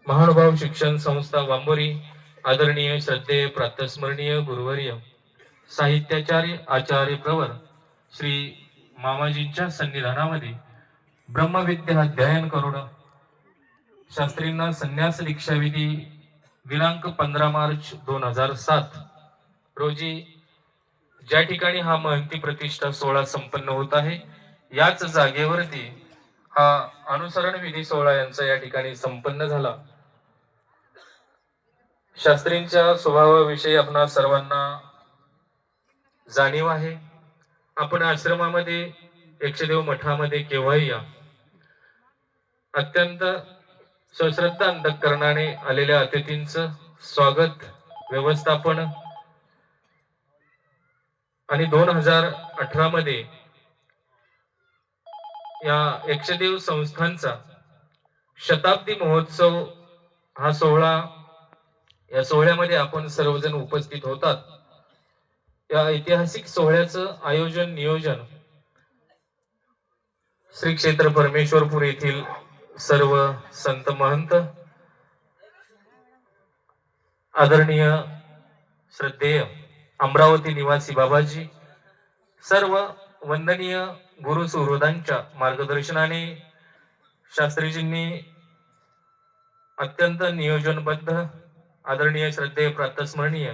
महानुभाव शिक्षण संस्था वांबोरी, आदरणीय श्रद्धेय प्रातस्मरणीय गुरुवर्य साहित्याचार्य आचार्य प्रवर श्री मामाजींच्या सन्निधानामध्ये ब्रह्मविद्या अध्ययन करून शास्त्रींना संन्यास दीक्षा विधी दिनांक 15 मार्च 2007 रोजी ज्या ठिकाणी हा महंती प्रतिष्ठा सोहळा संपन्न होत आहे, याच जागेवरती हा अनुसरण विधी सोहळा यांचा या ठिकाणी संपन्न झाला। शास्त्रींच्या स्वभावाविषयी आपणा सर्वांना जाणीव आहे। आपण आश्रमामध्ये एकशदेव मठामध्ये केव्हाही या, अत्यंत सश्रद्ध अंतःकरणाने आलेल्या अतिथींचं स्वागत, व्यवस्थापन आणि 2018 मध्ये या एकशदेव संस्थांचा शताब्दी महोत्सव हा सोहळा, या सोहळ्यामध्ये आपण सर्वजण उपस्थित होतात। या ऐतिहासिक सोहळ्याचं आयोजन नियोजन श्री क्षेत्र परमेश्वरपूर येथील सर्व संत महंत, आदरणीय श्रद्धेय अमरावती निवासी बाबाजी, सर्व वंदनीय गुरु सुहृदांच्या मार्गदर्शनाने शास्त्रीजींनी अत्यंत नियोजनबद्ध आदरणीय श्रद्धेय प्रातस्मरणीय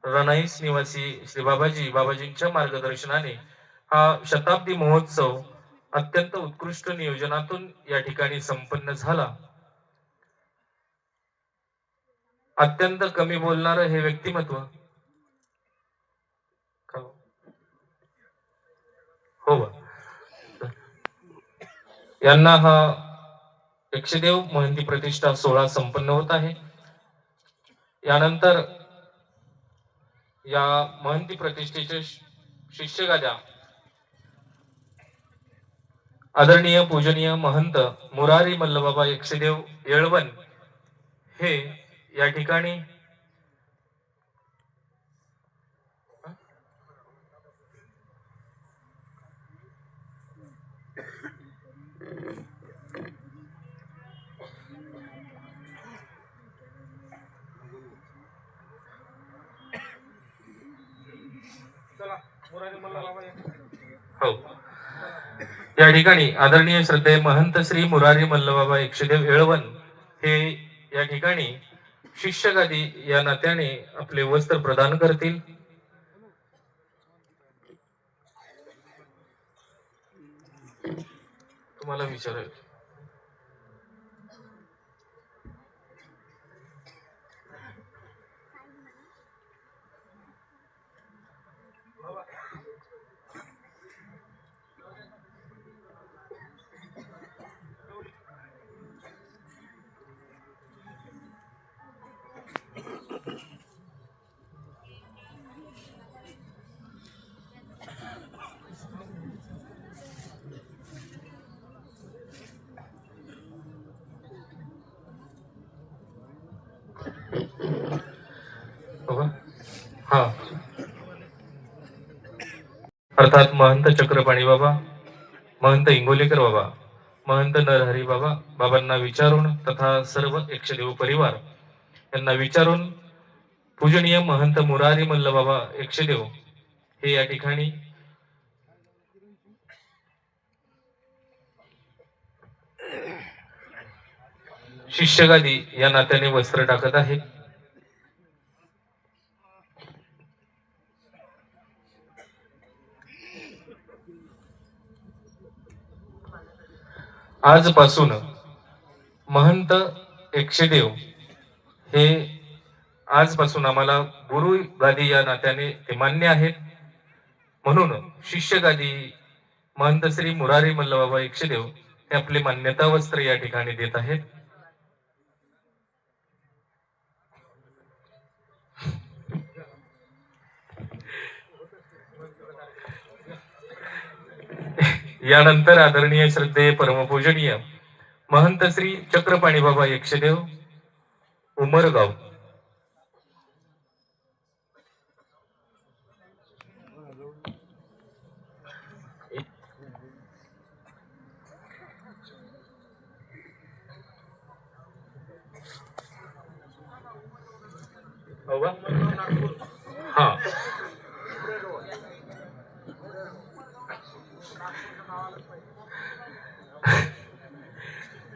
रनाईस निवासी श्री बाबाजींच्या मार्गदर्शनाने हा शताब्दी महोत्सव अत्यंत उत्कृष्ट नियोजनातून या ठिकाणी संपन्न झाला। अत्यंत कमी बोलणारं हे व्यक्तिमत्व, हो, यांना हा एकशदेव महंती प्रतिष्ठा सोहळा संपन्न होत आहे। यानंतर या महंती प्रतिष्ठेचे शिष्यगाद्या आदरणीय पूजनीय महंत मुरारी मल्लबाबा एकशदेव येळवन हे या ठिकाणी हो, या ठिकाणी आदरणीय श्रद्धेय महंत श्री मुरारी मल्लबाबा एकशदेव येळवन हे या ठिकाणी शिष्यगादी या नात्याने आपले वस्त्र प्रदान करतील। तुम्हाला विचारायचं हा, अर्थात महंत चक्रपाणी बाबा, महंत इंगोलीकर बाबा, महंत नरहरी बाबा, बाबांना विचारून तथा सर्व एकशदेव परिवार यांना विचारून पूजनीय महंत मुरारी मल्लबाबा एकशदेव हे या ठिकाणी शिष्यगादी या नात्याने वस्त्र टाकत आहेत। आजपासून महंत एकशदेव हे आजपासून आम्हाला गुरु गादी या नात्याने ते मान्य आहेत, म्हणून शिष्यगादी महंत श्री मुरारी मल्लबाबा एकशदेव हे आपले मान्यता वस्त्र या ठिकाणी देत आहेत। यानंतर आदरणीय श्रद्धेय परमपूजनीय महंत श्री चक्रपाणी बाबा एकशदेव उमरगाव हो का? हा.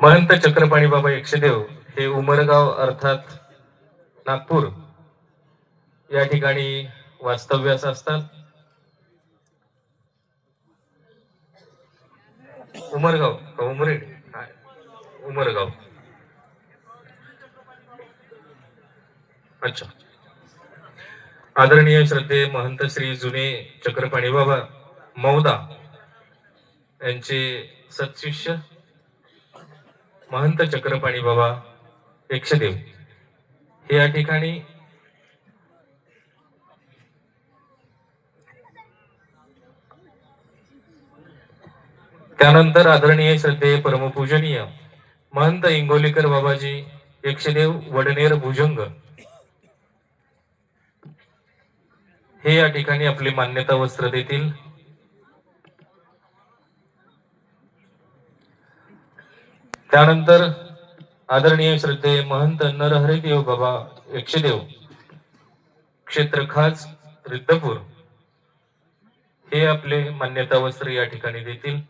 महंत चक्रपाणी बाबा यक्षदेव हे उमरगाव अर्थात नागपूर या ठिकाणी वास्तव्यास असतात. उमरगाव का उमरेड? उमरगाव. अच्छा. आदरणीय श्रद्धे महंत श्री जुने चक्रपाणी बाबा मौदा यांचे सत्शिष्य महंत चक्रपाणी बाबा यक्षदेव हे या ठिकाणी त्यानंतर आदरणीय श्रद्धेय परमपूजनीय महंत इंगोलीकर बाबाजी यक्षदेव वडनेर भुजंग हे या ठिकाणी आपली मान्यता वस्त्र देतील. त्यानंतर आदरणीय श्रद्धेय महंत नरहरिदेव बाबा यक्षदेव क्षेत्र खास रिद्धपूर हे आपले मान्यता वस्त्र या ठिकाणी देतील.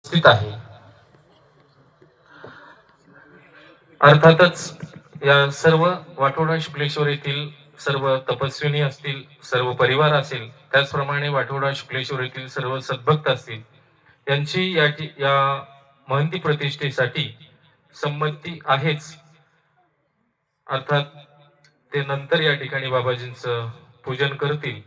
स्थित आहे. अर्थातच या सर्व वाठोडा शुक्लेश्वर येथील सर्व तपस्विनी असतील, सर्व परिवार असेल, त्याचप्रमाणे वाठोडा शुक्लेश्वर येथील सर्व सद्भक्त असतील, यांची या महंती प्रतिष्ठेसाठी संमती आहेच. अर्थात ते नंतर या ठिकाणी बाबाजींचं पूजन करतील.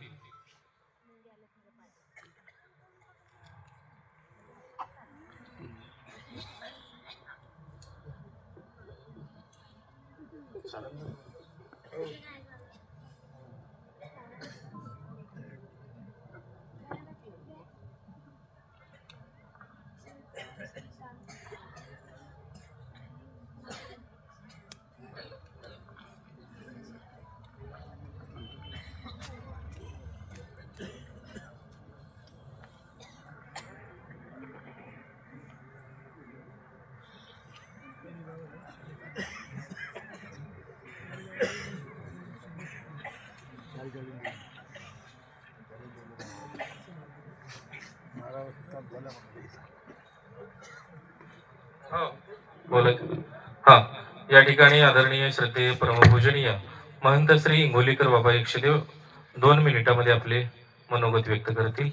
हा, या ठिकाणी आदरणीय श्रद्धेय परमपूजनीय महंत श्री इंगोलीकर बाबा यक्षदेव 2 मिनिटांमध्ये आपले मनोगत व्यक्त करतील.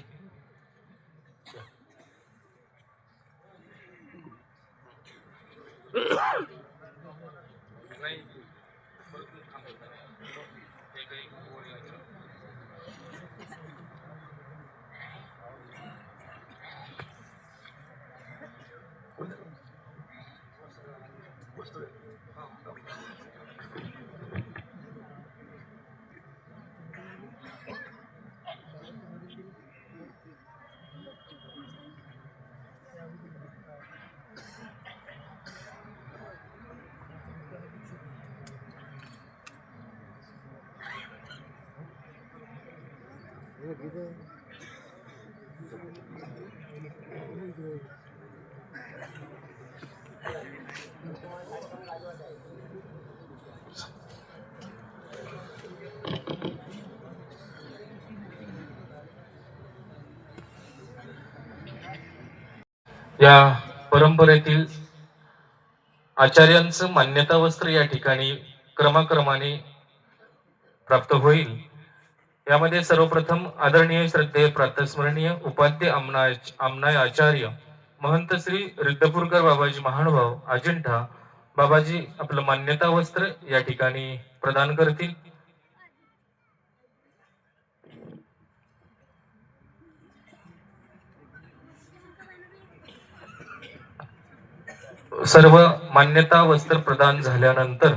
या परंपरेतील आचार्यांचं मान्यता वस्त्र या ठिकाणी क्रमाक्रमाने प्राप्त होईल। यामध्ये सर्वप्रथम आदरणीय श्रद्धेय प्रातस्मरणीय उपाध्य आमनाय आचार्य महंत श्री रिद्धपुरकर बाबाजी महानुभाव अजिंठा बाबाजी आपलं मान्यता वस्त्र या ठिकाणी प्रदान करतील। सर्व मान्यता वस्त्र प्रदान झाल्यानंतर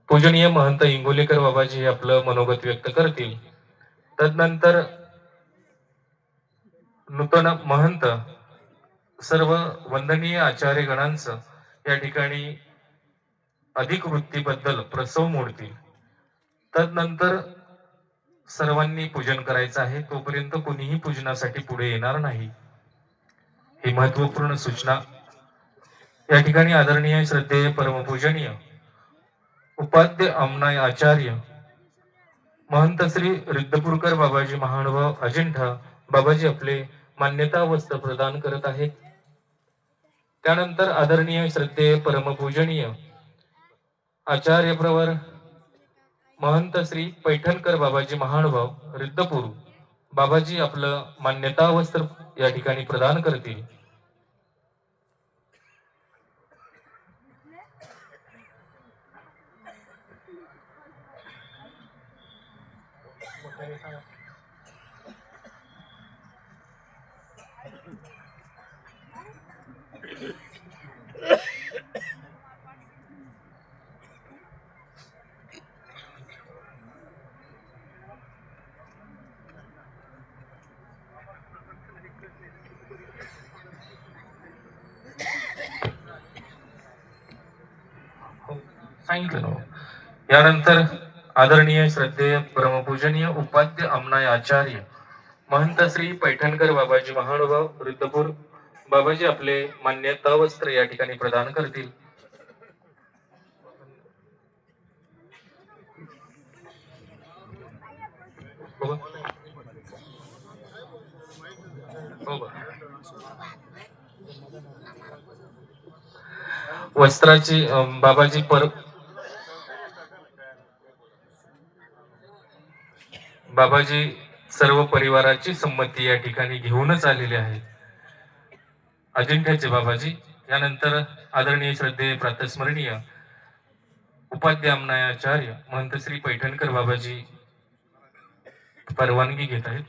पूजनीय महंत इंगोलीकर बाबाजी हे आपलं मनोगत व्यक्त करतील। तदनंतर नूतन महंत सर्व वंदनीय आचार्य गणांचं या ठिकाणी अधिक वृत्तीबद्दल प्रसव मोडतील। तदनंतर सर्वांनी पूजन करायचं आहे, तोपर्यंत कोणीही पूजनासाठी पुढे येणार नाही, ही महत्वपूर्ण सूचना। या ठिकाणी आदरणीय श्रद्धेय परमपूजनीय उपाध्य आमनाय आचार्य महंत श्री रिद्धपुरकर बाबाजी महानुभाव अजिंठा बाबाजी आपले मान्यता वस्त्र प्रदान करत आहेत। त्यानंतर आदरणीय श्रद्धेय परमपूजनीय आचार्य प्रवर महंत श्री पैठणकर बाबाजी महानुभाव रिद्धपूर बाबाजी आपलं मान्यता वस्त्र या ठिकाणी प्रदान करतील। सांगितलं ना। यानंतर आदरणीय श्रद्धेय परमपूजनीय उपाध्य आमनाय आचार्य महंत श्री पैठणकर बाबाजी महानुभाव रिद्धपूर बाबाजी आपले मान्यता वस्त्र या ठिकाणी प्रदान करतील। वस्त्राची बाबाजी सर्व परिवाराची संमती या ठिकाणी घेऊनच आलेले आहेत, अजिंठ्याचे बाबाजी। यानंतर आदरणीय श्रद्धेय प्रातस्मरणीय उपाध्य आमनाय आचार्य महंत श्री पैठणकर बाबाजी परवानगी घेत आहेत।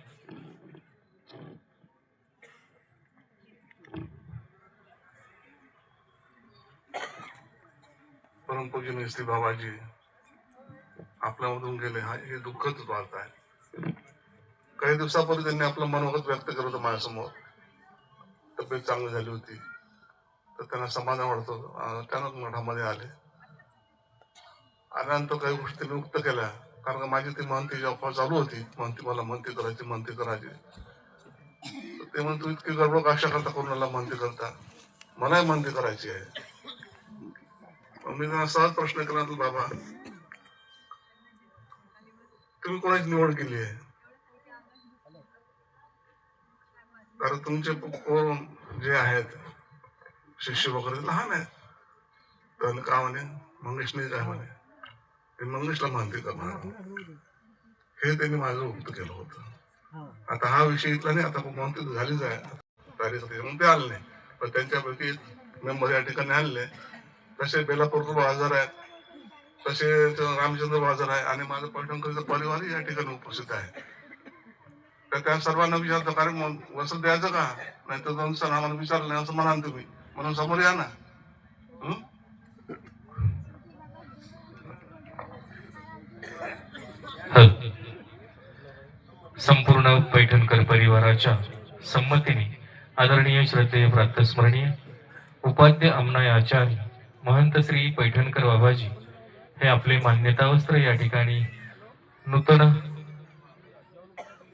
परमपूजनीय श्री बाबाजी आपल्यामधून गेले, हा हे दुःखच बात आहे। काही दिवसापूर्वी त्यांनी आपलं मनोगत व्यक्त केलं होतं माझ्यासमोर, तब्येत चांगली झाली होती तर त्यांना समाधान वाटत होतं। त्यानंच मठामध्ये आले, आल्यानंतर काही गोष्टी त्यांनी उक्त केल्या, कारण माझी ती महंतीची अफवा चालू होती, महंती मला महंती करायची। ते म्हणून तू इतकी गडबड कशा करता, कोणाला महंती करता, मलाही महंती करायची आहे। मी त्यांना सहज प्रश्न केला, बाबा तुम्ही कोणाची निवड केली आहे? कारण तुमचे जे आहेत शिष्य वगैरे लहान आहेत, तर का म्हणे मंगेशने काय म्हणे मी मंगेशला महंती करणार, हे त्यांनी माझं उक्त केलं होतं। आता हा विषय इथला नाही, आता महंती झालीच आहे मग ते आले नाही, पण त्यांच्यापैकी मेंबर या ठिकाणी आणले। तसे बेलापूरकर बाजार आहेत, तसे रामचंद्र बाजार आहे, आणि माझं पैठणकरचा परिवारही या ठिकाणी उपस्थित आहे। तर त्या सर्वांना विचारतो, कारण मग वसत द्यायचं का, नाही तर दोन सण आम्हाला विचारलं नाही असं म्हणाल तुम्ही, म्हणून समोर या ना। संपूर्ण पैठणकर परिवाराच्या संमतीने आदरणीय श्रद्धेय प्रातस्मरणीय उपाध्य आमनाय आचार्य महंत श्री पैठणकर बाबाजी हे आपले मान्यता वस्त्र या ठिकाणी नूतन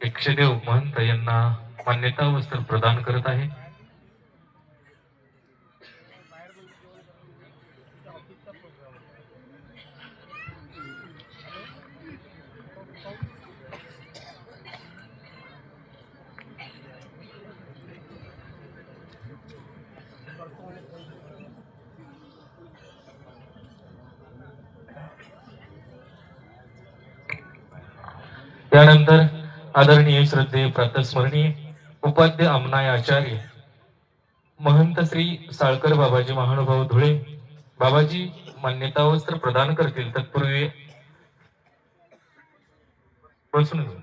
यक्षदेव महंत यांना मान्यता वस्त्र प्रदान करत आहे। त्यानंतर आदरणीय श्रद्धेय प्रातस्मरणीय उपाध्य अमनाय आचार्य महंत श्री साळकर बाबाजी महानुभाव धुळे बाबाजी मान्यता वस्त्र प्रदान करतील. तत्पूर्वी बसून घेऊ.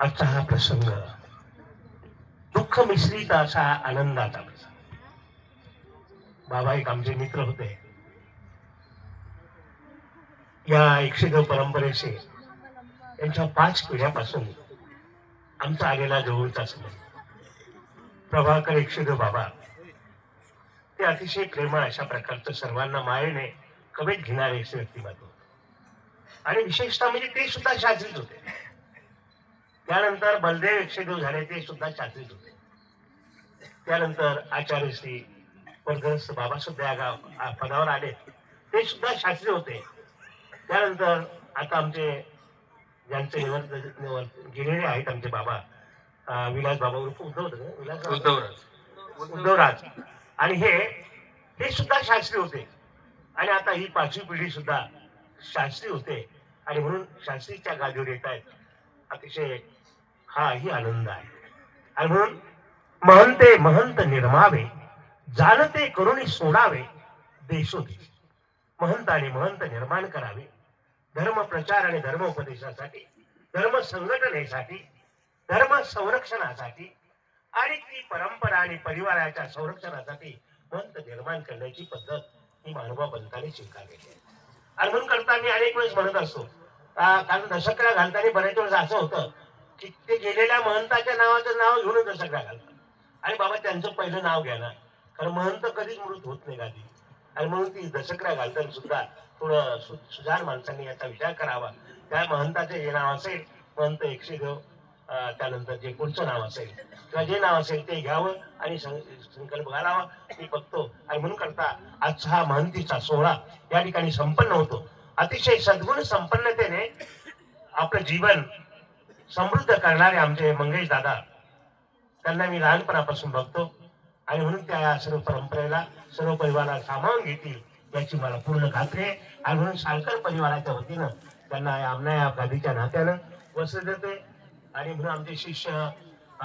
आजचा हा प्रसंग दुःख मिश्रित असा आनंदाचा प्रसंग. बाबा एक आमचे मित्र होते. या 102 परंपरेचे यांच्या 5 पिढ्यापासून आमचा आलेला जवळचा संबंध. प्रभाकर 102 बाबा ते अतिशय प्रेमळ अशा प्रकारचं सर्वांना मायेने कवेत घेणारे असे व्यक्तिमत्व. आणि विशेषतः म्हणजे ते सुद्धा शास्त्रीच होते. त्यानंतर बलदेव 102 झाले, ते सुद्धा शास्त्रीच होते. त्यानंतर आचार्य श्री परगरस्त बाबा सुद्धा या पदावर आले, ते सुद्धा शास्त्री होते. त्यानंतर आता आमचे ज्यांचे गेलेले आहेत आमचे बाबा विलास बाबा उर्फ उद्धवराज, आणि हे सुद्धा शास्त्री होते. आणि आता ही 5वी पिढी सुद्धा शास्त्री होते. आणि म्हणून शास्त्रीच्या गादीवर येत आहेत. अतिशय हाही आनंद आहे. आणि म्हणून महंते महंत निर्मावे, जाणते करुणी सोडावे देशोदेश. महंत आणि महंत निर्माण करावे, धर्म प्रचार आणि धर्म उपदेशासाठी, धर्म संघटनेसाठी, धर्म संरक्षणासाठी आणि ती परंपरा आणि परिवाराच्या संरक्षणासाठी महंत निर्माण करण्याची पद्धत ही महानुभाव पंथाने स्वीकारलेली आहे. आणि म्हणून करता मी अनेक वेळेस म्हणत असतो, कारण दशकरा घालताना बऱ्याच वेळेस असं होतं की ते गेलेल्या महंताच्या नावाचं नाव घेऊन दशकरा घालतात. आणि बाबा त्यांचं पहिलं नाव घ्या ना, कारण महंत कधीच मृत होत नाही गादी. आणि म्हणून ती दशकरा घालताना सुद्धा थोडं सुजाण माणसांनी याचा विचार करावा. त्या महंताचे जे नाव असेल महंत 102, त्यानंतर जे पुढचं नाव असेल किंवा जे नाव असेल ते घ्यावं आणि संकल्प घालावा. मी बघतो. आणि म्हणून करता आजचा हा महंतीचा सोहळा या ठिकाणी संपन्न होतो. अतिशय सद्गुण संपन्नतेने आपलं जीवन समृद्ध करणारे आमचे मंगेश दादा, त्यांना मी लहानपणापासून बघतो. आणि म्हणून त्या सर्व परंपरेला सर्व परिवाराला सामावून घेतील याची मला पूर्ण खात्री आहे. आणि म्हणून साळकर परिवाराच्या वतीनं त्यांना आमना या गादीच्या नात्यानं वस्त्र देते. आणि म्हणून आमचे शिष्य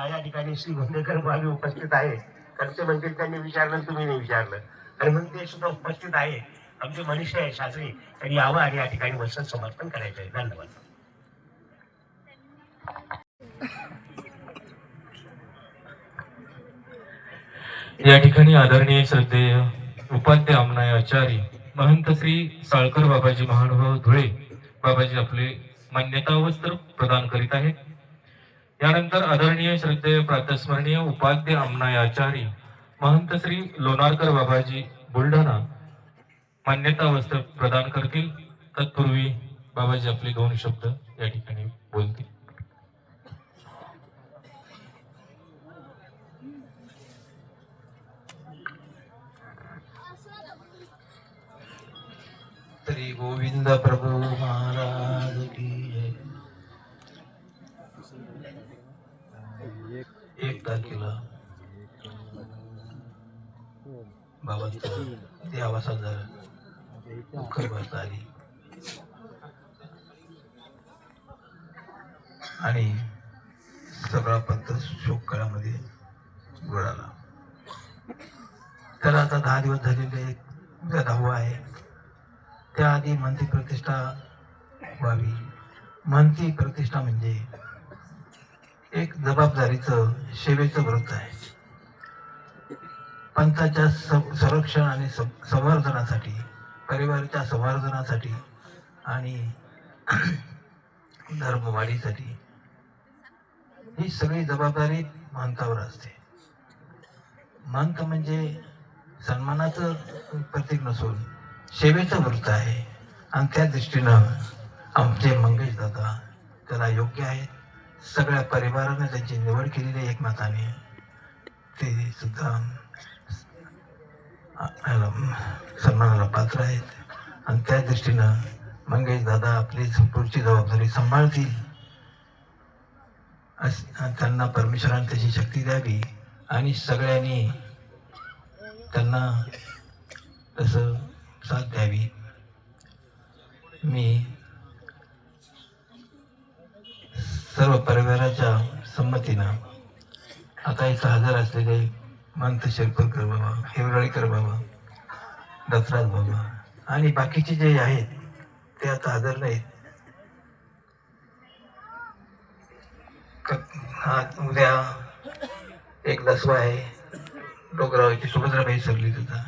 या ठिकाणी श्री गोंदेकर बाबी उपस्थित आहे. कारण ते म्हणतील त्यांनी विचारलं, तुम्ही नाही विचारलं. आणि म्हणून ते सुद्धा उपस्थित आहे. आमचे मनीषा आहे शास्त्री, त्यांनी यावं आणि या ठिकाणी वस्त्र समर्पण करायचं आहे. धन्यवाद. या ठिकाणी आदरणीय श्रद्धेय उपाध्य अमनाय आचार्य महंत श्री साळकर बाबाजी महानुभाव धुळे बाबाजी आपले मान्यता वस्त्र प्रदान करीत आहेत. यानंतर आदरणीय श्रद्धेय प्रातस्मरणीय उपाध्य अमनाय आचार्य महंत श्री लोणारकर बाबाजी बुलढाणा मान्यता वस्त्र प्रदान करतील. तत्पूर्वी बाबाजी आपले 2 शब्द या ठिकाणी बोलतील. श्री गोविंद प्रभु महाराज की जय. 1 तारखेला बाबांचं ते आवासात जरा दुःखद गोष्ट आली आणि सगळा पंथ शोक काळामध्ये बुडाला. त्याला आता 10 दिवस झालेले 10वा आहे. त्याआधी महंती प्रतिष्ठा व्हावी. महंती प्रतिष्ठा म्हणजे एक जबाबदारीचं सेवेचं व्रत आहे. पंथाच्या संरक्षण आणि संवर्धनासाठी, परिवाराच्या संवर्धनासाठी आणि धर्मवाढीसाठी ही सगळी जबाबदारी महंतावर असते. महंत म्हणजे सन्मानाचं प्रतीक नसून सेवेचं व्रत आहे. आणि त्या दृष्टीनं आमचे मंगेश दादा त्याला योग्य आहेत. सगळ्या परिवारानं त्यांची निवड केलेली एकमताने ते सुद्धा सन्मानाला पात्र आहेत. आणि त्या दृष्टीनं मंगेश दादा आपली पुढची जबाबदारी सांभाळतील त्यांना परमेश्वराने त्याची शक्ती द्यावी आणि सगळ्यांनी त्यांना तसं साथ द्यावी. मी सर्व परिवाराच्या संमतीनं आता इथं हजर असलेले महंत शिरपूरकर बाबा, हेवराळीकर बाबा, दत्तराज बाबा आणि बाकीचे जे आहेत ते आता हजर नाहीत. उद्या एक दसवा आहे, डोंगरावरची सुभद्राबाई सरली होता,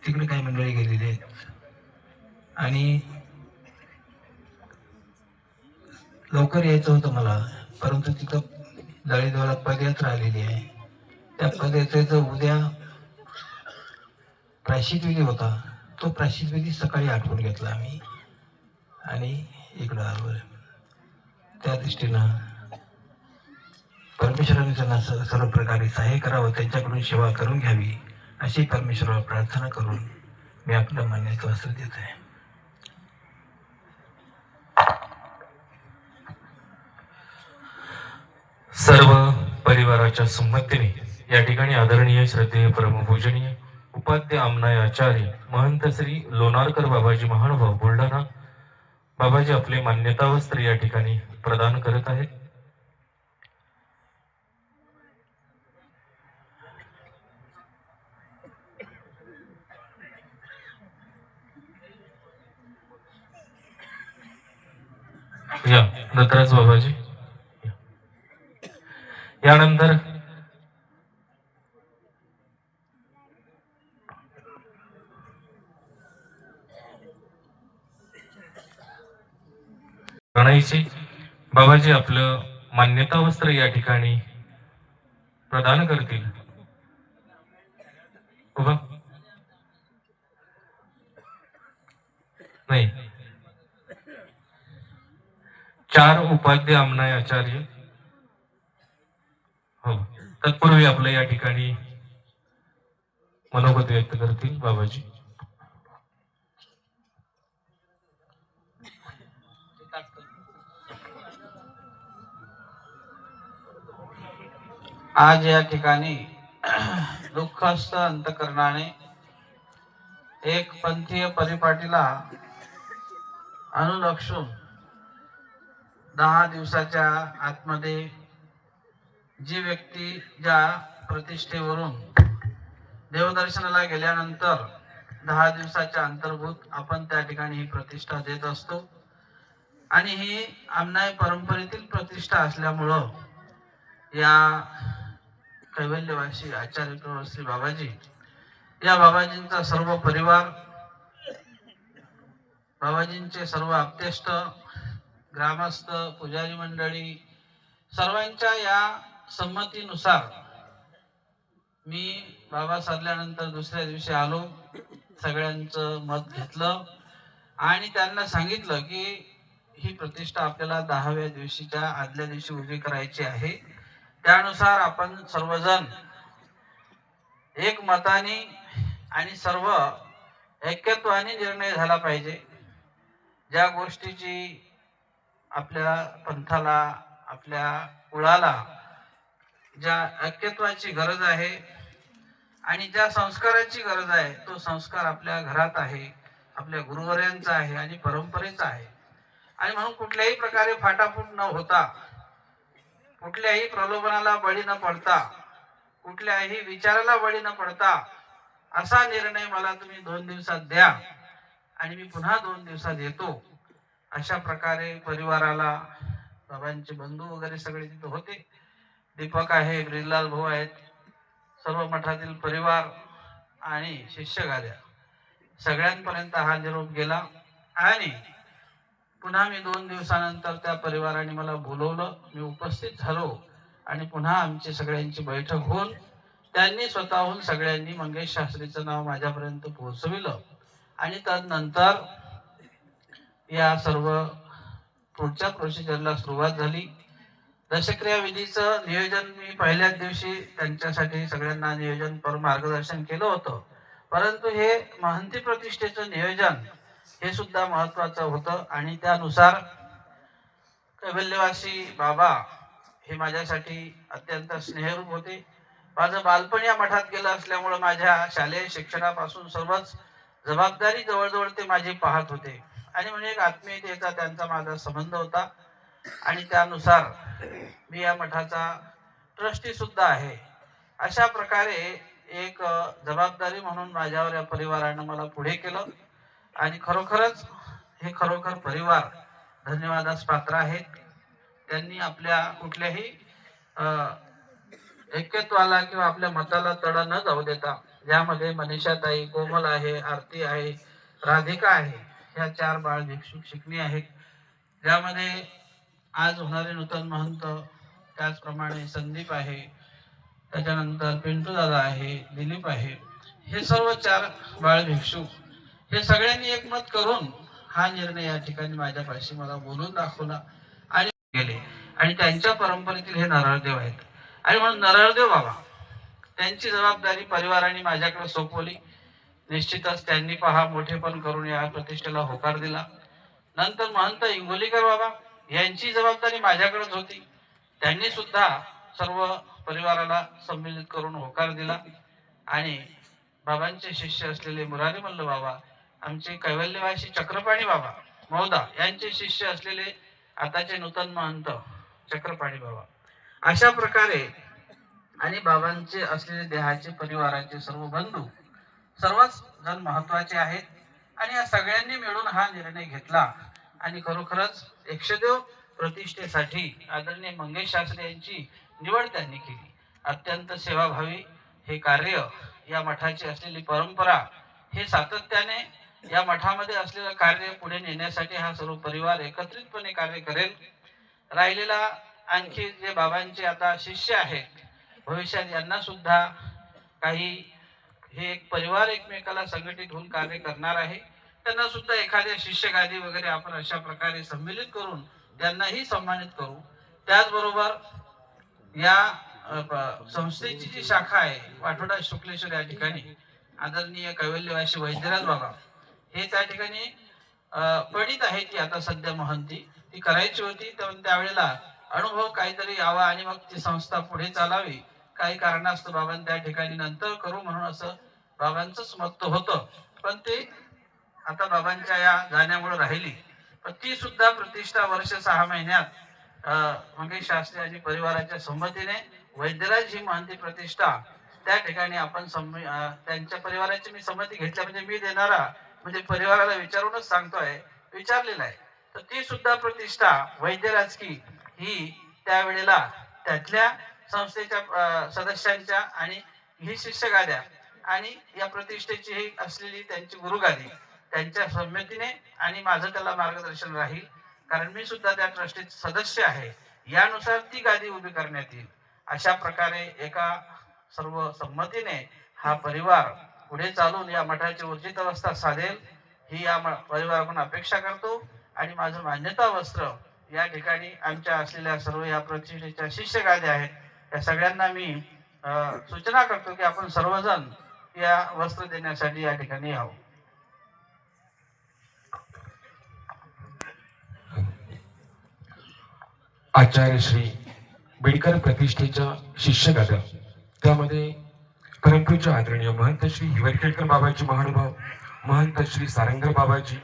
तिकडे काही मंडळी गेलेली आहेत आणि लवकर यायचं होतं मला, परंतु तिथं जाळीजवळ पदयात्रा आलेली आहे. त्या पदयात्रेचं उद्या प्रायश्चित विधी होता, तो प्रायश्चित विधी सकाळी आठवून घेतला आम्ही आणि इकडं आलो. त्या दृष्टीनं परमेश्वराने त्यांना सर्व प्रकारे सहाय्य करावं, त्यांच्याकडून सेवा करून घ्यावी अशी परमेश्वराला प्रार्थना करून मी आपलं मान्यता वस्त्र देत आहे. सर्व परिवाराच्या संमतीने या ठिकाणी आदरणीय श्रद्धेय परमपूजनीय उपाध्य आमनाय आचार्य महंत श्री लोणारकर बाबाजी महानुभाव बुलढाणा बाबाजी आपले मान्यता वस्त्र या ठिकाणी प्रदान करत आहेत. या दत्तराज बाबाजी. यानंतर गणाईचे बाबाजी आपलं मान्यता वस्त्र या ठिकाणी प्रदान करतील. उभा नाही, 4 उपाध्य आमनाय आचार्य हो तत्पूर्वी आपलं या ठिकाणी मनोगत व्यक्त करतील बाबाजी. आज या ठिकाणी दुःखस्थ अंतकरणाने एक पंथीय परिपाटीला अनुलक्षून 10 दिवसाच्या आतमध्ये जी व्यक्ती ज्या प्रतिष्ठेवरून देवदर्शनाला गेल्यानंतर 10 दिवसाच्या अंतर्भूत आपण त्या ठिकाणी ही प्रतिष्ठा देत असतो आणि ही आमनाय परंपरेतील प्रतिष्ठा असल्यामुळं या कैवल्यवासी आचार्य प्रवर श्री बाबाजी, या बाबाजींचा सर्व परिवार, बाबाजींचे सर्व आप्तेष्ट, ग्रामस्थ, पुजारी मंडळी सर्वांच्या या संमतीनुसार मी बाबा सरल्यानंतर दुसऱ्या दिवशी आलो, सगळ्यांचं मत घेतलं आणि त्यांना सांगितलं की ही प्रतिष्ठा आपल्याला 10व्या दिवशीच्या आदल्या दिवशी उभी करायची आहे. त्यानुसार आपण सर्वजण एक मताने आणि सर्व ऐक्यत्वाने निर्णय झाला पाहिजे. ज्या गोष्टीची आपल्या पंथाला, आपल्या कुळाला ज्या ऐक्यत्वाची गरज आहे आणि ज्या संस्काराची गरज आहे, तो संस्कार आपल्या घरात आहे, आपल्या गुरुवर्यांचा आहे आणि परंपरेचा आहे. आणि म्हणून कुठल्याही प्रकारे फाटाफूट न होता, कुठल्याही प्रलोभनाला बळी न पडता, कुठल्याही विचाराला बळी न पडता असा निर्णय मला तुम्ही 2 दिवसात द्या आणि मी पुन्हा 2 दिवसात येतो. अशा प्रकारे परिवाराला, बाबांचे बंधू वगैरे सगळे तिथे होते, दीपक आहे, ब्रिजलाल भाऊ आहेत, सर्व मठातील परिवार आणि शिष्यगाद्या सगळ्यांपर्यंत हा निरोप गेला आणि पुन्हा मी 2 दिवसानंतर त्या परिवाराने मला बोलवलं, मी उपस्थित झालो आणि पुन्हा आमची सगळ्यांची बैठक होऊन त्यांनी स्वतःहून सगळ्यांनी मंगेश शास्त्रीचं नाव माझ्यापर्यंत पोहोचविलं आणि त्यानंतर या सर्व पुढच्या प्रोसिजरला सुरुवात झाली. दशक्रिया विधीचं नियोजन मी पहिल्याच दिवशी त्यांच्यासाठी सगळ्यांना नियोजन करून मार्गदर्शन केलं होतं, परंतु हे महंती प्रतिष्ठेचं नियोजन हे सुद्धा महत्वाचं होतं आणि त्यानुसार कैवल्यवासी बाबा हे माझ्यासाठी अत्यंत स्नेहरूप होते. माझं बालपण या मठात गेलं असल्यामुळं माझ्या शालेय शिक्षणापासून सर्वच जबाबदारी जवळजवळ ते माझी पाहत होते आणि म्हणजे एक आत्मीयतेचा त्यांचा माझा संबंध होता आणि त्यानुसार मी या मठाचा ट्रस्टी सुद्धा आहे. अशा प्रकारे एक जबाबदारी म्हणून माझ्यावर या परिवारानं मला पुढे केलं आणि खरोखरच हे खरोखर परिवार धन्यवादास पात्र आहेत. त्यांनी आपल्या कुठल्याही ऐक्यत्वाला किंवा आपल्या मताला तडा न जाऊ देता, ज्यामध्ये मनीषाताई, कोमल आहे, आरती आहे, राधिका आहे, ह्या 4 बाळ भिक्षुक शिकणी आहेत, ज्यामध्ये आज होणारे नूतन महंत, त्याचप्रमाणे संदीप आहे, त्याच्यानंतर पिंटू दादा आहे, दिलीप आहे, हे सर्व 4 बाळ भिक्षुक हे सगळ्यांनी एकमत करून हा निर्णय या ठिकाणी माझ्यापाशी मला बोलून दाखवला आणि गेले. आणि त्यांच्या परंपरेतील हे नरहरदेव आहेत आणि म्हणून नरहरदेव बाबा त्यांची जबाबदारी परिवाराने माझ्याकडे सोपवली. निश्चितच त्यांनी पहा मोठेपण करून या प्रतिष्ठेला होकार दिला. नंतर महंत इंगोलीकर बाबा यांची जबाबदारी माझ्याकडेच होती. त्यांनी सुद्धा सर्व परिवाराला संमिलित करून होकार दिला आणि बाबांचे शिष्य असलेले मुरारी मल्ल बाबा, आमचे कैवल्यवासी चक्रपाणी बाबा मौदा यांचे शिष्य असलेले आताचे नूतन महंत चक्रपाणी बाबा, अशा प्रकारे आणि बाबांचे असलेले देहाचे परिवाराचे सर्व बंधू सर्वच जण महत्वाचे आहेत आणि या सगळ्यांनी मिळून हा निर्णय घेतला आणि खरोखरच एकशदेव प्रतिष्ठेसाठी आदरणीय मंगेश शास्त्री यांची निवड त्यांनी केली. अत्यंत सेवाभावी हे कार्य, या मठाची असलेली परंपरा, हे सातत्याने या मठामध्ये असलेलं कार्य पुढे नेण्यासाठी हा सर्व परिवार एकत्रितपणे कार्य करेल. राहिलेला आणखी जे बाबांचे आता शिष्य आहेत भविष्यात, यांना सुद्धा काही हे एक परिवार एकमेकाला संघटित होऊन कार्य करणार आहे, त्यांना सुद्धा एखाद्या शिष्यगादी वगैरे आपण अशा प्रकारे संमिलित करून त्यांनाही सन्मानित करू. त्याचबरोबर या संस्थेची जी शाखा आहे वाठोडा शुक्लेश्वर या ठिकाणी आदरणीय कैवल्यवासी वैद्यराज बाबा हे त्या ठिकाणी पडित आहे. ती आता सध्या महंती ती करायची होती, त्यावेळेला अनुभव काहीतरी यावा आणि मग ती संस्था पुढे चालावी, काही कारणास्तव बाबांनी त्या ठिकाणी नंतर करू म्हणून असं बाबांचंच मत होतं, पण ते आता बाबांच्या या जाण्यामुळे राहिली. पण ती सुद्धा प्रतिष्ठा वर्ष 6 महिन्यात मंगेश शास्त्री आणि परिवाराच्या संमतीने वैद्यराज ही महंती प्रतिष्ठा त्या ठिकाणी आपण त्यांच्या परिवाराची मी संमती घेतल्या, म्हणजे मी देणारा म्हणजे परिवाराला विचारूनच सांगतोय, विचारलेला आहे. तर ती सुद्धा प्रतिष्ठा वैद्यराजकी ही त्यावेळेला त्यातल्या संस्थेच्या सदस्यांच्या आणि ही शिष्यगाद्या आणि या प्रतिष्ठेची ही असलेली त्यांची गुरुगादी त्यांच्या संमतीने आणि माझं त्याला मार्गदर्शन राहील, कारण मी सुद्धा त्या ट्रस्टीत सदस्य आहे. यानुसार ती गादी उभी करण्यात येईल. अशा प्रकारे एका सर्व संमतीने हा परिवार पुढे चालून या मठाची ऊर्जित अवस्था साधेल ही या परिवाराकडून अपेक्षा करतो. आणि माझं मान्यता वस्त्र या ठिकाणी आमच्या असलेल्या सर्व या प्रतिष्ठेच्या शिष्यगाद्या आहेत, या सगळ्यांना मी सूचना करतो की आपण सर्वजण या वस्त्र देण्यासाठी या ठिकाणी यावं. आचार्य श्री बिडकर प्रतिष्ठेच्या शिष्यगाद्या, त्यामध्ये परमपूज्य आदरणीय महंत श्री हिवरखेडकर बाबाजी महानुभाव, महंत श्री सारंगर बाबाजी,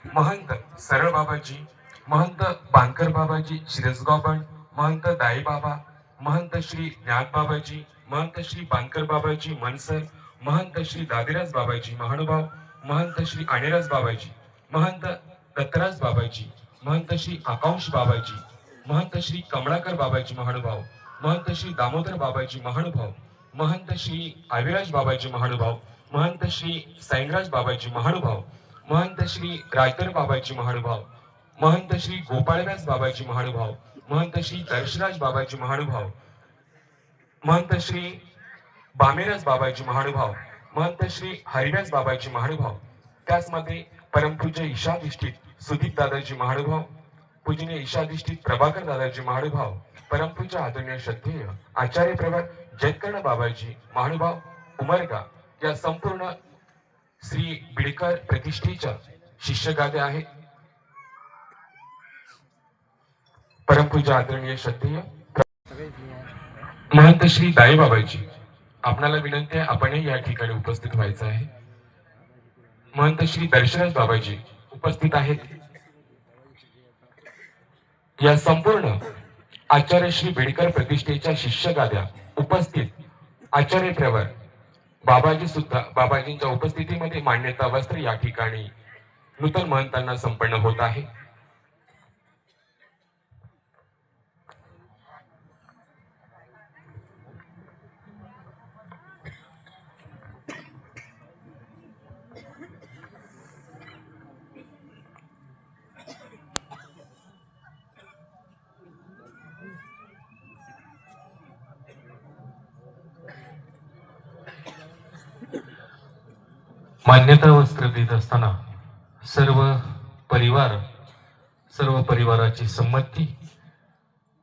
महंत सरळ बाबाजी, महंत बांकर बाबाजी शिरसगावबंड, महंत दाई बाबा, महंत श्री ज्ञान बाबाजी, महंत श्री बांकर बाबाजी मनसर, महंत श्री दादिराज बाबाजी महानुभाव, महंत श्री आणेराज बाबाजी, महंत दत्तराज बाबाजी, महंत श्री आकांश बाबाजी, महंत श्री कमळाकर बाबाजी महानुभाव, महंत श्री दामोदर बाबाजी महानुभाव, महंत श्री आविराज बाबाजी महानुभाव, महंत श्री सैनराज बाबाजी महानुभाव, महंत श्री राजधर बाबाजी महानुभाव, महंत श्री गोपाळव्यास बाबाजी महानुभाव, महंत श्री दर्शराज बाबाजी महानुभाव, महंत श्री बामेराज बाबाजी महानुभाव, महंत श्री हरिव्यास बाबाजी महानुभाव, त्याचमध्ये परमपूज्य ईशाधिष्ठित सुदीप दादाजी महानुभाव, पूजनीय ईशाधिष्ठित प्रभाकर दादाजी महानुभाव, परमपूज्य आदरणीय श्रद्धेय आचार्य प्रवर जयकर्ण बाबाजी महानुभाव उमरगा, या संपूर्ण श्री बिडकर प्रतिष्ठेच्या शिष्यगाद्या आहेत. परमपूज्य आदरणीय श्रद्धेय महंत श्री दाईबाबाजी, आपणाला विनंती आहे आपणही या ठिकाणी उपस्थित व्हायचं आहे. महंत श्री दर्शराज बाबाजी उपस्थित आहेत. या संपूर्ण आचार्य श्री बेडकर प्रतिष्ठेच्या शिष्य गाद्या उपस्थित आचार्य प्रवर बाबाजी सुद्धा बाबाजींच्या उपस्थितीमध्ये मान्यता वस्त्र या ठिकाणी नूतन महंतांना संपन्न होत आहे. मान्यता वस्त्र देत असताना सर्व परिवाराची संमती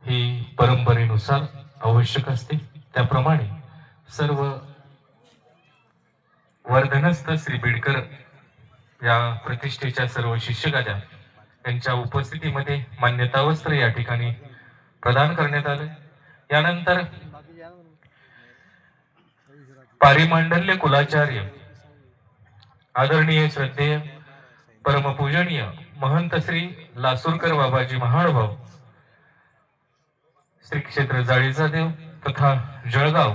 ही परंपरेनुसार आवश्यक असते. त्याप्रमाणे सर्व वर्धनस्थ श्री बेडकर या प्रतिष्ठेच्या सर्व शिष्यगाद्या यांच्या उपस्थितीमध्ये मान्यता वस्त्र या ठिकाणी प्रदान करण्यात आले. यानंतर पारिमांडल्य कुलाचार्य आदरणीय श्रद्धेय परमपूजनीय महंत श्री लासूरकर बाबाजी महानुभाव श्री क्षेत्र जाळीचा देव तथा जळगाव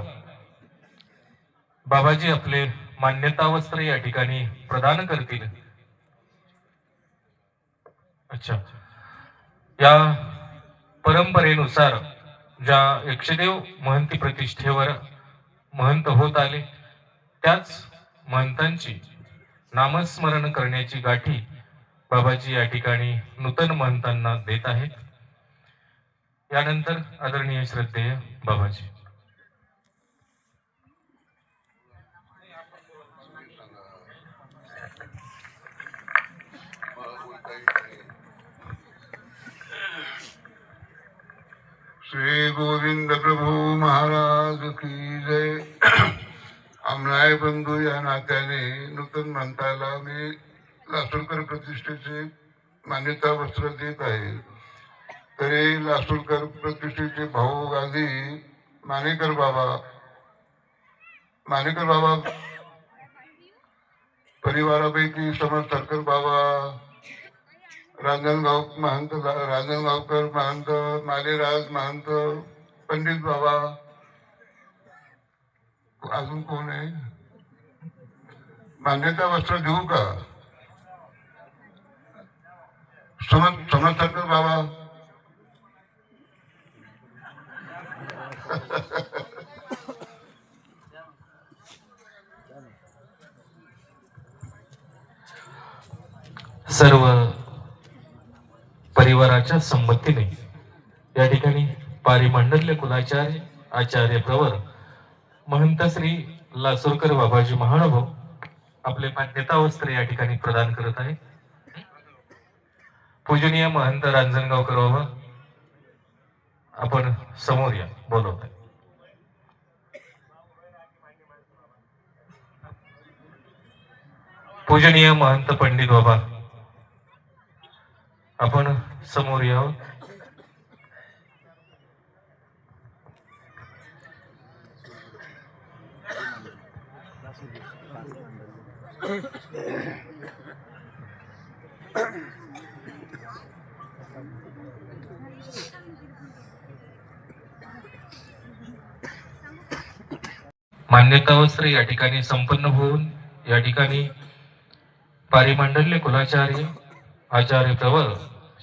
बाबाजी आपले मान्यता वस्त्र या ठिकाणी प्रदान करतील. अच्छा, या परंपरेनुसार ज्या यक्षदेव महंती प्रतिष्ठेवर महंत होत आले त्याच महंतांची नामस्मरण करण्याची गाठी बाबाजी या ठिकाणी नूतन महंतांना देत आहेत. यानंतर आदरणीय श्रद्धेय बाबाजी. श्री गोविंद प्रभू महाराज की जय. आमनाय बंधू या नात्याने नूतन महंताला मी लासूरकर प्रतिष्ठेचे मान्यता वस्त्र देत आहे. तरी लासूरकर प्रतिष्ठेचे भाऊ गांधी मानेकर बाबा परिवारापैकी समर्थ सरकर बाबा, रांजणगावकर महंत, मालेराज महंत, पंडित बाबा, अजून कोण आहे? मान्यता वस्त्र देऊ का? समर्थ सरकर बाबा. सर्व परिवाराच्या संमतीने या ठिकाणी पारिमांडल्य कुलाचार्य आचार्य प्रवर महंत श्री लासूरकर बाबाजी महानुभाव आपले मान्यता वस्त्र या ठिकाणी प्रदान करत आहे. पूजनीय महंत रांजणगावकर बाबा, आपण समोर या, बोलवत आहे. पूजनीय महंत पंडित बाबा, आपण समोर यावं. मान्यता वस्त्र या ठिकाणी संपन्न होऊन या ठिकाणी पारिमांडल्य कुलाचार्य आचार्य प्रवर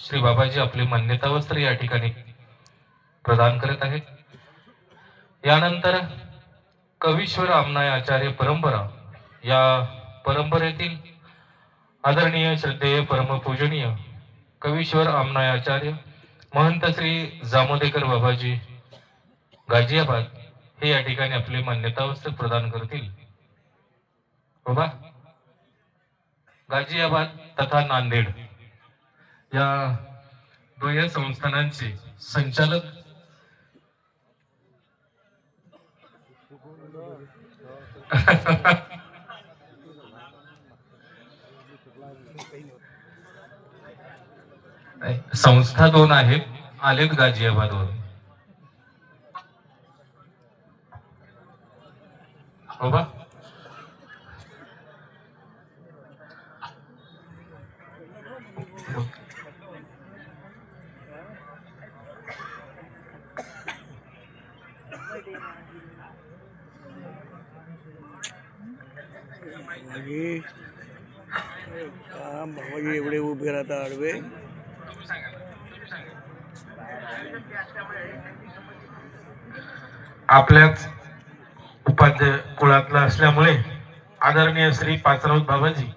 श्री बाबाजी आपले मान्यता वस्त्र या ठिकाणी प्रदान करत आहेत. यानंतर कवीश्वर आमनाय आचार्य परंपरा या परंपरेतील आदरणीय श्रद्धेय परमपूजनीय कवीश्वर आमनाय आचार्य महंत श्री जामोदेकर बाबाजी गाजियाबाद हे या ठिकाणी आपले मान्यता वस्त्र प्रदान करतील. बाबा, गाजियाबाद तथा नांदेड या दोन्ही संस्थानांचे संचालक संस्था दोन आहेत, आलेत गाजियाबादवरून. बाबा बाबाजी एवढे उभे राहता आडवे. आपल्याच उपाध्याय कुळातला असल्यामुळे आदरणीय श्री पाचराव बाबाजी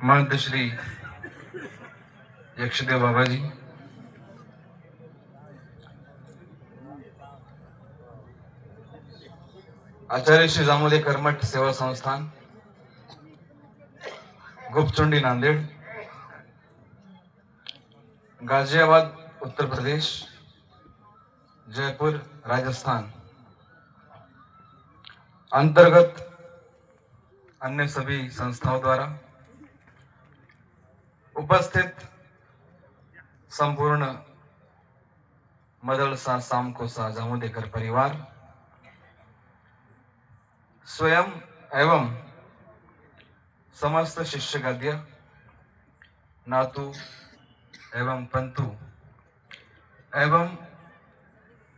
महंत श्री यक्षदेव बाबाजी, आचार्य श्री जामोदे कर्मठ सेवा संस्थान, गुप्तचुंडी नांदेड, गाजियाबाद उत्तर प्रदेश, जयपुर राजस्थान अंतर्गत अन्य सभी संस्थाओं द्वारा उपस्थित संपूर्ण मदरसा सामकोसा जामोदेकर परिवार, स्वयं एवं समस्त शिष्यगद्य, नातू एवं पंतु एवं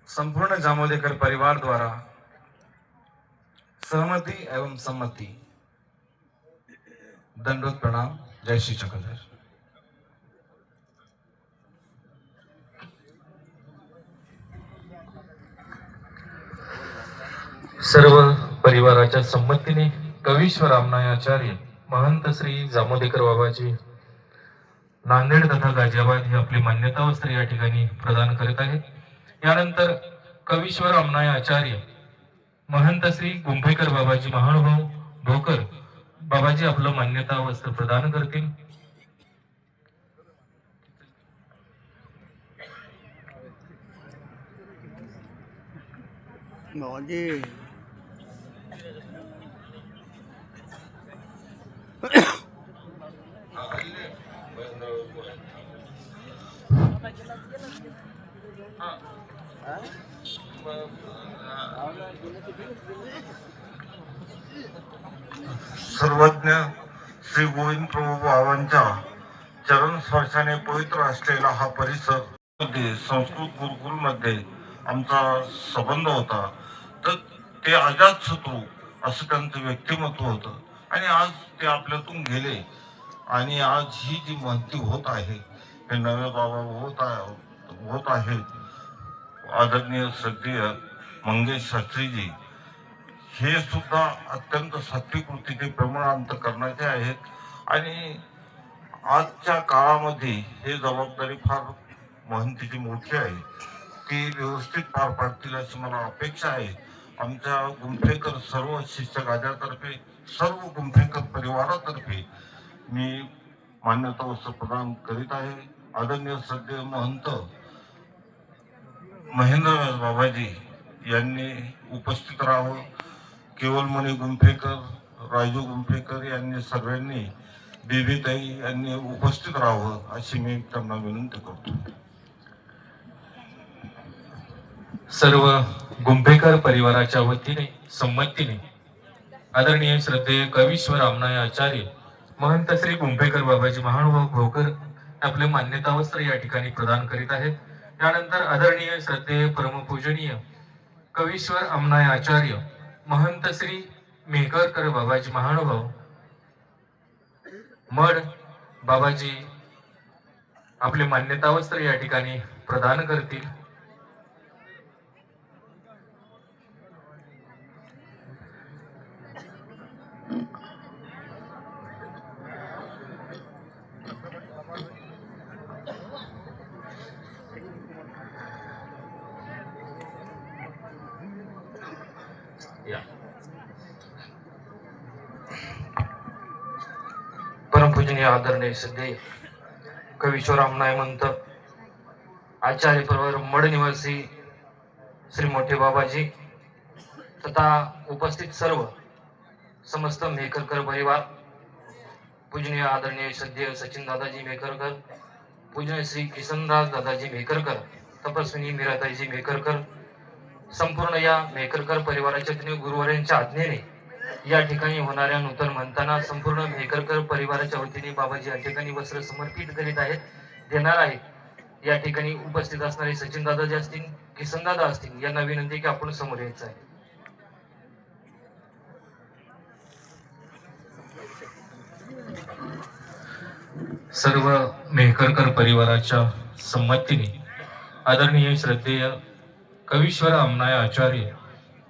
संपूर्ण जामोदेकर परिवार द्वारा सहमति एवं सम्मति, दंडोत प्रणाम। जय श्री चक्रधर। सर्व परिवाराच्या संमतीने कवीश्वर आचार्य महंत श्री जामोदेकर बाबाजी नांदेड तथा गाजियाबाद ही आपली मान्यता वस्त्र या ठिकाणी प्रदान करीत आहेत। यानंतर कवीश्वर आचार्य महंत श्री गुंफेकर बाबाजी महानुभाव भोकर बाबाजी आपलं मान्यता वस्त्र प्रदान करतील। बाबाजी सर्वज्ञ श्री गोविंद प्रभू बाबांच्या चरण स्पर्शाने पवित्र असलेला हा परिसर मध्ये संस्कृत गुरुकुल मध्ये आमचा संबंध होता। तर ते अजात शत्रू असं त्यांचं व्यक्तिमत्व होतं आणि आज ते आपल्यातून गेले आणि आज ही जी महती होत आहे हे नवे बाबा होत आहेत आदरणीय श्रद्धेय मंगेश शास्त्रीजी, हे सुद्धा अत्यंत सात्विक वृत्तीचे प्रमाणांत करण्याचे आहेत आणि आजच्या काळामध्ये हे जबाबदारी फार महंतीची मोठी आहे, ती व्यवस्थित पार पाडतील अशी मला अपेक्षा आहे। आमच्या गुंफेकर सर्व शिष्य गाद्यातर्फे सर्व गुंफेकर परिवारातर्फे मी मान्यता वस्त्र प्रदान करीत आहे। आदरणीय श्रद्धेय महंत महेंद्र बाबाजी यांनी उपस्थित राहावं, केवलमणी गुंफेकर, राजू गुंफेकर यांनी सर्वांनी, बेबीताई यांनी उपस्थित राहावं अशी मी त्यांना विनंती करतो। सर्व गुंफेकर परिवाराच्या वतीने संमतीने आदरणीय श्रद्धेय कवीश्वर आचार्य महंत श्री गुंफेकर बाबाजी महानुभाव भोकर आपले मान्यता वस्त्र या ठिकाणी प्रदान करीत आहेत। त्यानंतर आदरणीय श्रद्धेय परमपूजनीय कवीश्वर आचार्य महंत श्री मेहकरकर बाबाजी महानुभाव मड बाबाजी आपले मान्यता वस्त्र या ठिकाणी प्रदान करतील। परमपूजनीय आदरणीय श्रद्धेय कवीश्वर आमनाय म्हणत आचार्य प्रवर मड निवासी श्री मोठे बाबाजी तथा उपस्थित सर्व समस्त मेकरकर परिवार, पूजनीय आदरणीय श्रद्धेय सचिन दादाजी मेकरकर, पूजनीय श्री किसनराज दादाजी मेकरकर, तपस्विनी मीराताईजी मेकरकर, संपूर्ण या मेकरकर परिवाराच्या तिने गुरुवारांच्या आज्ञेने या ठिकाणी होणाऱ्या नूतन म्हणताना संपूर्ण मेकरकर परिवाराच्या वतीने बाबाजी या ठिकाणी वस्त्र समर्पित करीत आहेत, देणार आहेत। या ठिकाणी उपस्थित असणारे सचिन दादाजी असतील, किसन दादा असतील, यांना विनंती की आपण समोर यायचं आहे। सर्व मेहकरकर परिवाराच्या संमतीने आदरणीय श्रद्धेय कवीश्वर आमनाय आचार्य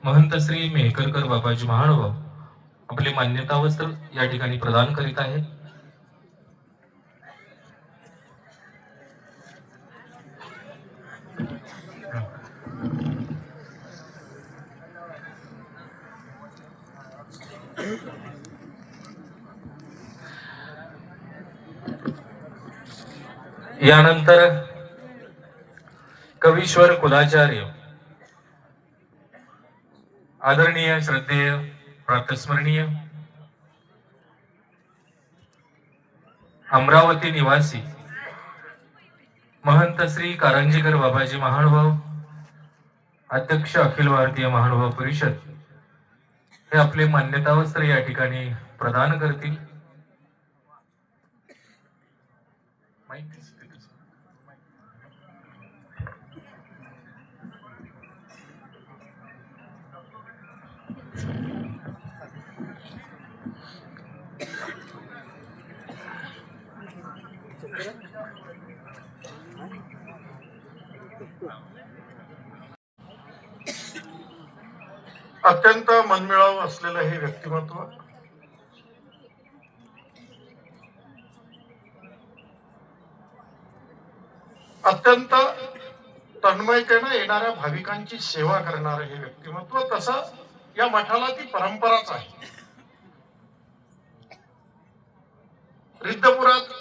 महंत श्री मेहकरकर बाबाजी महानुभाव आपले मान्यता वस्त्र या ठिकाणी प्रदान करीत आहेत। यानंतर कवीश्वर कुलाचार्य आदरणीय श्रद्धेय प्रातस्मरणीय अमरावती निवासी महंत श्री कारंजीकर बाबाजी महानुभाव, अध्यक्ष अखिल भारतीय महानुभाव परिषद, हे आपले मान्यता वस्त्र या ठिकाणी प्रदान करतील। अत्यंत मनमिळावू असलेलं हे व्यक्तिमत्व अत्यंत तन्मयतेने येणाऱ्या भाविकांची सेवा करणारं हे व्यक्तिमत्व, तसं या मठाला ती परंपराच आहे। रिद्धपुरात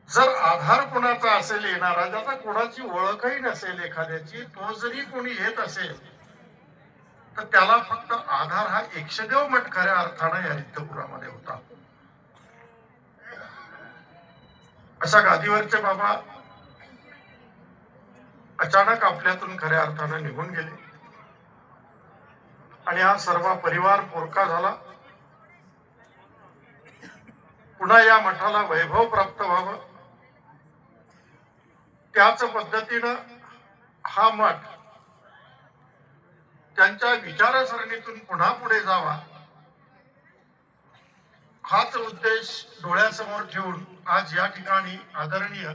जर आधार कोणाचा असेल येणारा, ज्याचा कोणाची ओळखही नसेल एखाद्याची, तो जरी कोणी येत असेल तर त्याला फक्त आधार हा एकशदेव मठ खऱ्या अर्थाने या रिद्धपुरामध्ये होता। अशा गादीवरचे बाबा अचानक आपल्यातून खऱ्या अर्थाने निघून गेले आणि हा सर्व परिवार पोरका झाला। पुन्हा या मठाला वैभव प्राप्त व्हावं त्याच पद्धतीनं हा मठ त्यांच्या विचारसरणीतून पुन्हा पुढे जावा, हाच उद्देश डोळ्यासमोर ठेवून आज या ठिकाणी आदरणीय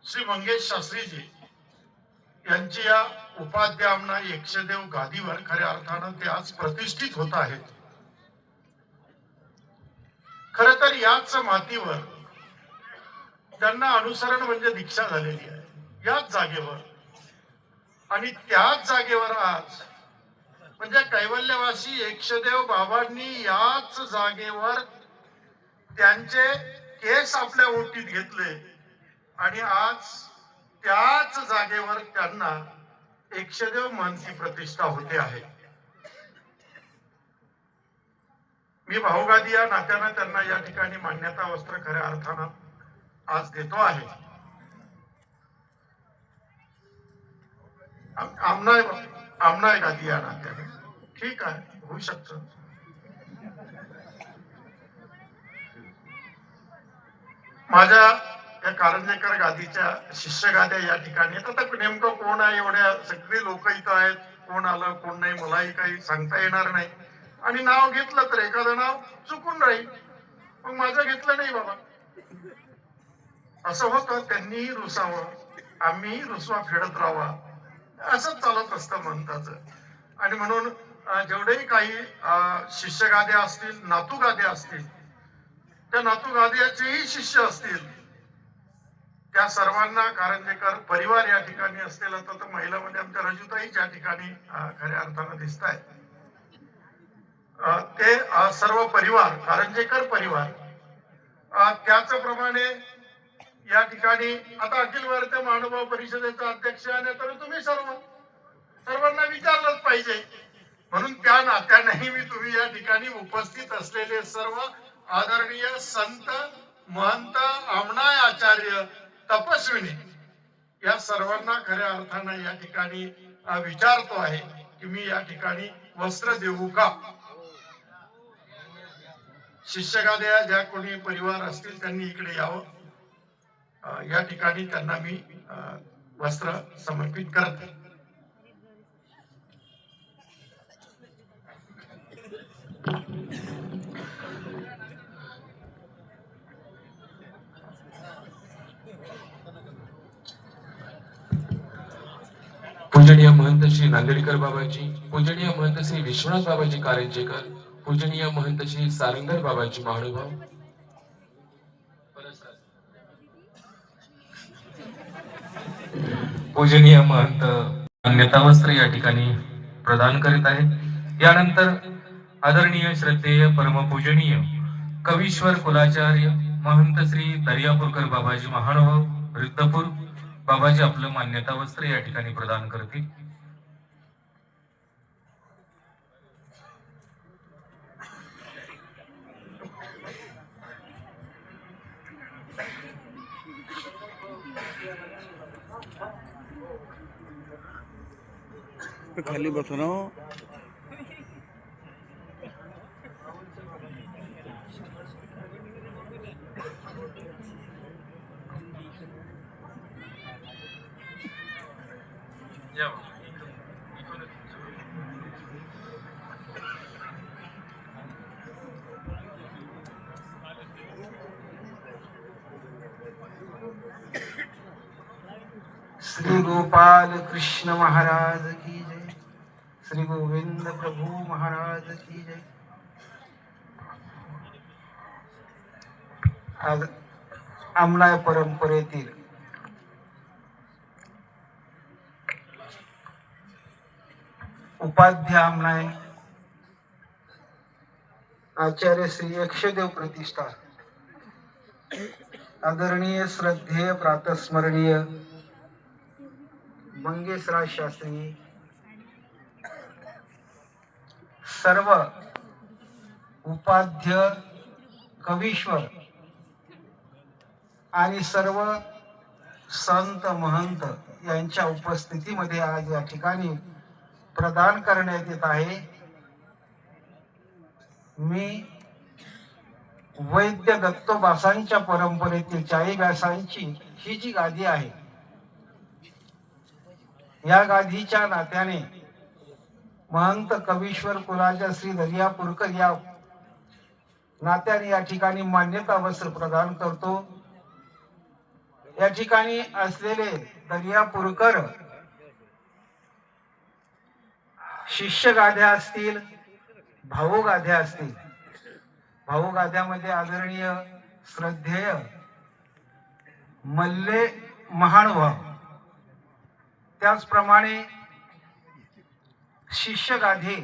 श्री मंगेश शास्त्रीजी यांची या उपाध्याय आमनाय एकशदेव गादीवर खऱ्या अर्थानं ते आज प्रतिष्ठित होत आहेत। खर तर याच मातीवर त्यांना अनुसरण म्हणजे दीक्षा झालेली आहे, याच जागेवर, आणि त्याच जागेवर आज म्हणजे कैवल्यवासी एकशदेव बाबांनी याच जागेवर त्यांचे केस आपल्या ओटीत घेतले आणि आज त्याच जागेवर त्यांना एकशदेव महंती प्रतिष्ठा होते आहे। मी भाऊगादी या नात्यानं त्यांना या ठिकाणी मान्यता वस्त्र खऱ्या अर्थानं आज देतो आहे। आमनाय गादी या नात्याने ठीक आहे, होऊ शकतं। माझ्या या कारंजेकर गादीच्या शिष्य गाद्या या ठिकाणी आता नेमकं कोण आहे, एवढ्या सगळे लोक इथं आहेत, कोण आलं कोण नाही मलाही काही सांगता येणार नाही, आणि नाव घेतलं तर एखादं नाव चुकून राहील, मग माझं घेतलं नाही बाबा असं होतं। त्यांनीही रुसावं, आम्ही रुसवा फेडत राहावा, असंच चालत असतं म्हणताचं। आणि म्हणून जेवढेही काही शिष्य गाद्या असतील, नातू गाद्या असतील, त्या नातू गाद्याचेही शिष्य असतील, त्या सर्वांना कारंजेकर परिवार या ठिकाणी असलेला तर महिलांमध्ये आमच्या रजुताई ज्या ठिकाणी खऱ्या अर्थानं दिसत आहेत, ते सर्व परिवार कारंजेकर परिवार त्याचप्रमाणे या ठिकाणी आता अखिल भारतीय महानुभाव परिषदेचा अध्यक्ष आणि तर तुम्ही सर्वांना विचारलंच पाहिजे, म्हणून त्या नात्यानेही मी तुम्ही या ठिकाणी उपस्थित असलेले सर्व आदरणीय संत महंत आमनाय आचार्य तपस्विनी या सर्वांना खऱ्या अर्थानं या ठिकाणी विचारतो आहे की मी या ठिकाणी वस्त्र देऊ का. शिष्यगाद्या ज्या कोणी परिवार असतील त्यांनी इकडे यावं. या ठिकाणी त्यांना मी वस्त्र समर्पित करते. पूजनीय महंत श्री नांदेडकर बाबाजी, पूजनीय महंत श्री विश्वनाथ बाबाजी कारंजेकर, पूजनीय महंत श्री सारंगर बाबाजी महानुभाव, पूजनीय महंत मान्यता वस्त्र या ठिकाणी प्रदान करीत आहेत. यानंतर आदरणीय श्रद्धेय परमपूजनीय कवीश्वर कुलाचार्य महंत श्री दर्यापूरकर बाबाजी महानुभाव रिद्धपूर बाबाजी आपलं मान्यता वस्त्र या ठिकाणी प्रदान करतील. खाली बसो ना. श्री गोपाल कृष्ण महाराज की जय. श्री गोविंद प्रभु महाराज की जय. आज आमनाय परंपरेतील उपाध्याय आमनाय आचार्य श्री यक्षदेव प्रतिष्ठा आदरणीय श्रद्धेय प्रातस्मरणीय मंगेशराज शास्त्री, सर्व उपाध्य कवीश्वर आणि सर्व संत महंत यांच्या उपस्थितीमध्ये आज या ठिकाणी प्रदान करण्यात येत आहे. मी वैद्य दत्तोबासांच्या परंपरेतील चाळी व्यासांची ही जी गादी आहे, या गादीच्या नात्याने महंत कवीश्वर कुलाच्या श्री दर्यापूरकर या नात्याने या ठिकाणी मान्यता वस्त्र प्रदान करतो. या ठिकाणी असलेले दर्यापूरकर शिष्य गाद्या असतील, भाऊ गाद्या असतील. भाऊ गाद्यामध्ये आदरणीय श्रद्धेय मल्ले महानुभाव, त्याचप्रमाणे शिष्य गाधे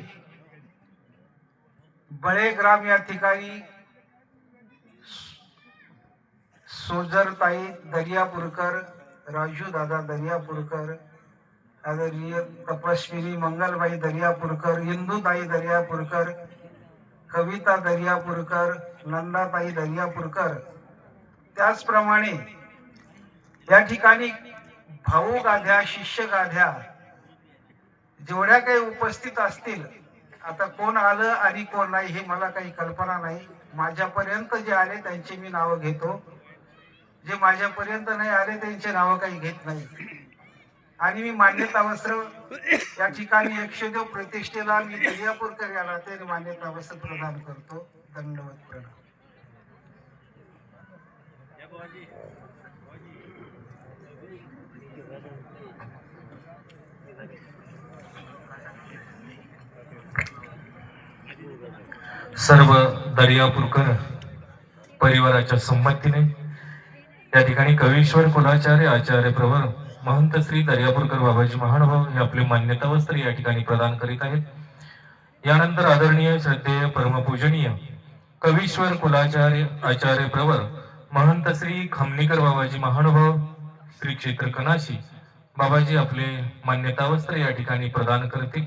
बळेग्राम या ठिकाणी सोजरताई दर्यापूरकर, राजू दादा दर्यापूरकर, आदरणीय तपस्विनी मंगलबाई दर्यापूरकर, इंदुताई दर्यापूरकर, कविता दर्यापूरकर, नंदाताई दर्यापूरकर. त्याचप्रमाणे या ठिकाणी भाऊ गाद्या, शिष्य गाद्या जेवढ्या काही उपस्थित असतील, आता कोण आलं आणि कोण नाही हे मला काही कल्पना नाही. माझ्यापर्यंत जे आले त्यांची मी नावं घेतो, जे माझ्यापर्यंत नाही आले त्यांचे नावं काही घेत नाही. आणि मी मान्यता वस्त्र या ठिकाणी यक्षदेव प्रतिष्ठेला मी दर्यापूरकर या नात्याने मान्यता वस्त्र प्रदान करतो. दंडवत प्रणाम. सर्व दर्यापूरकर परिवाराच्या संमतीने या ठिकाणी कवीश्वर कुलाचार्य आचार्य प्रवर महंत श्री दर्यापूरकर बाबाजी महानुभाव हे आपले मान्यता वस्त्र या ठिकाणी प्रदान करीत आहेत. यानंतर आदरणीय श्रद्धेय परमपूजनीय कवीश्वर कुलाचार्य आचार्य प्रवर महंत श्री खमनीकर बाबाजी महानुभाव श्री क्षेत्र कनाशी बाबाजी आपले मान्यता वस्त्र या ठिकाणी प्रदान करतील.